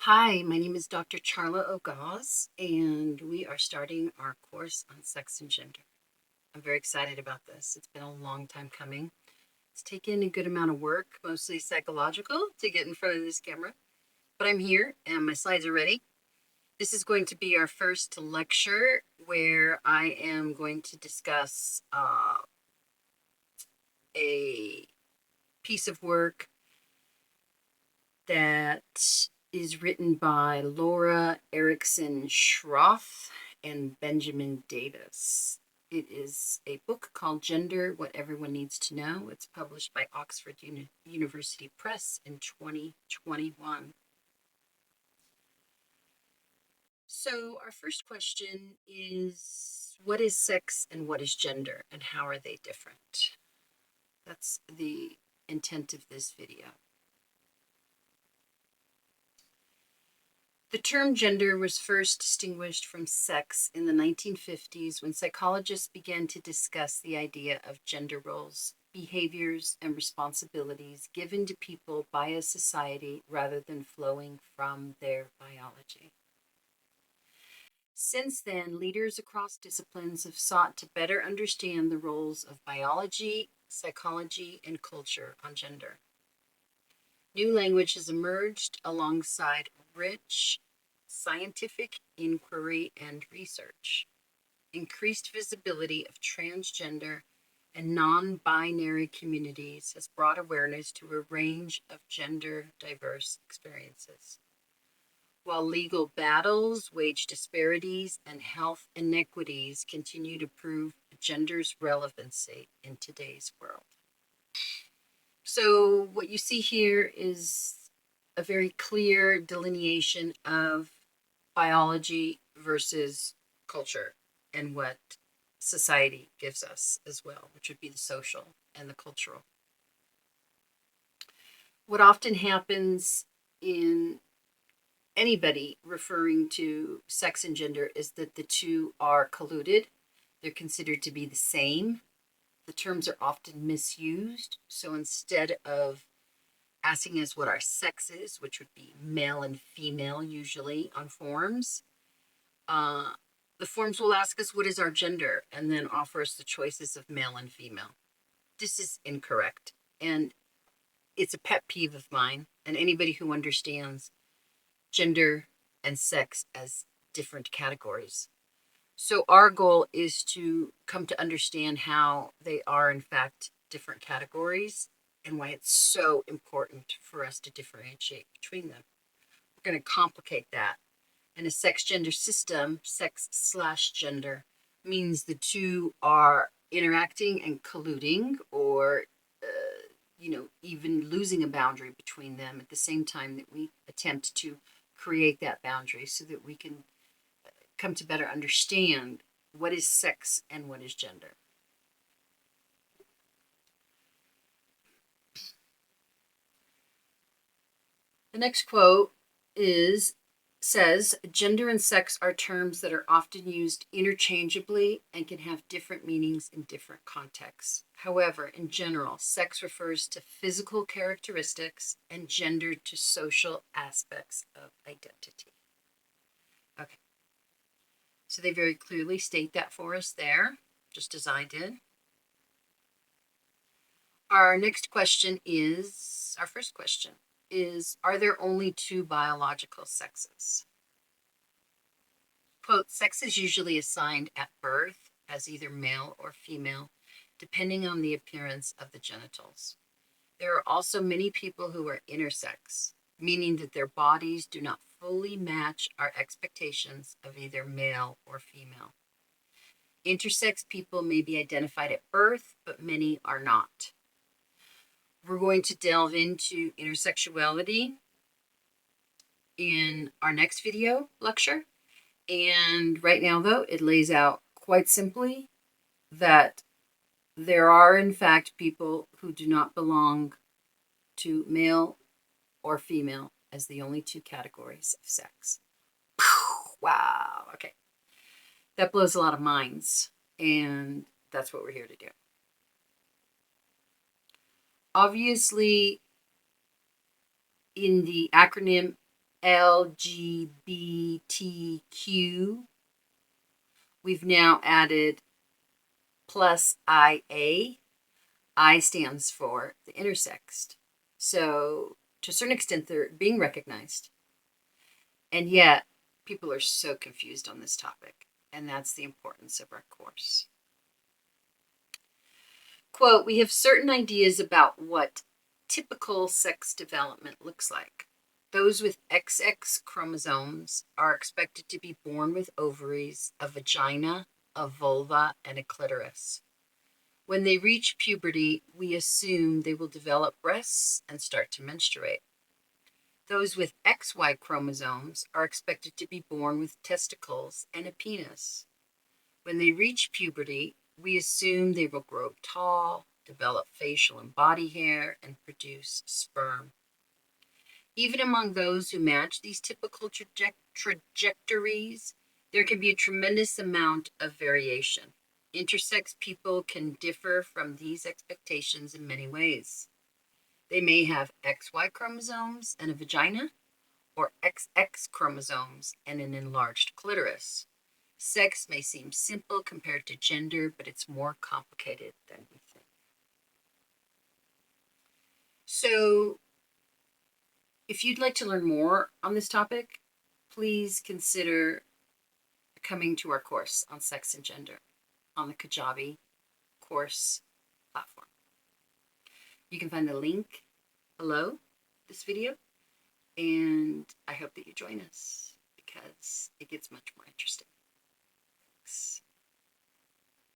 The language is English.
Hi, my name is Dr. Charla Ogaz, and we are starting our course on sex and gender. I'm very excited about this. It's been a long time coming. It's taken a good amount of work, mostly psychological, to get in front of this camera, but I'm here and my slides are ready. This is going to be our first lecture where I am going to discuss a piece of work that is written by Laura Erickson Schroth and Benjamin Davis. It is a book called Gender, What Everyone Needs to Know. It's published by Oxford University Press in 2021. So our first question is, what is sex and what is gender and how are they different? That's the intent of this video. The term gender was first distinguished from sex in the 1950s when psychologists began to discuss the idea of gender roles, behaviors, and responsibilities given to people by a society rather than flowing from their biology. Since then, leaders across disciplines have sought to better understand the roles of biology, psychology, and culture on gender. New language has emerged alongside rich scientific inquiry and research. Increased visibility of transgender and non-binary communities has brought awareness to a range of gender diverse experiences. While legal battles, wage disparities, and health inequities continue to prove gender's relevancy in today's world. So what you see here is a very clear delineation of biology versus culture and what society gives us as well, which would be the social and the cultural. What often happens in anybody referring to sex and gender is that the two are colluded. They're considered to be the same. The terms are often misused. So instead of asking us what our sex is, which would be male and female usually on forms, the forms will ask us what is our gender and then offer us the choices of male and female. This is incorrect. And it's a pet peeve of mine and anybody who understands gender and sex as different categories. So our goal is to come to understand how they are in fact different categories and why it's so important for us to differentiate between them. We're going to complicate that. In a sex gender system, sex/gender means the two are interacting and colluding or even losing a boundary between them at the same time that we attempt to create that boundary so that we can come to better understand what is sex and what is gender. The next quote says, gender and sex are terms that are often used interchangeably and can have different meanings in different contexts. However, in general, sex refers to physical characteristics and gender to social aspects of identity. Okay. So they very clearly state that for us there, just as I did. Our next question is, our first question is, are there only two biological sexes? Quote, sex is usually assigned at birth as either male or female, depending on the appearance of the genitals. There are also many people who are intersex, meaning that their bodies do not fully match our expectations of either male or female. Intersex people may be identified at birth, but many are not. We're going to delve into intersexuality in our next video lecture. And right now, though, it lays out quite simply that there are, in fact, people who do not belong to male or female as the only two categories of sex. Wow. Okay. That blows a lot of minds, and that's what we're here to do. Obviously, in the acronym LGBTQ. We've now added plus IA. I stands for the intersexed. So to a certain extent, they're being recognized. And yet, people are so confused on this topic. And that's the importance of our course. Quote, we have certain ideas about what typical sex development looks like. Those with XX chromosomes are expected to be born with ovaries, a vagina, a vulva, and a clitoris. When they reach puberty, we assume they will develop breasts and start to menstruate. Those with XY chromosomes are expected to be born with testicles and a penis. When they reach puberty, we assume they will grow tall, develop facial and body hair, and produce sperm. Even among those who match these typical trajectories, there can be a tremendous amount of variation. Intersex people can differ from these expectations in many ways. They may have XY chromosomes and a vagina, or XX chromosomes and an enlarged clitoris. Sex may seem simple compared to gender, but it's more complicated than we think. So, if you'd like to learn more on this topic, please consider coming to our course on sex and gender on the Kajabi course platform. You can find the link below this video, and I hope that you join us because it gets much more interesting.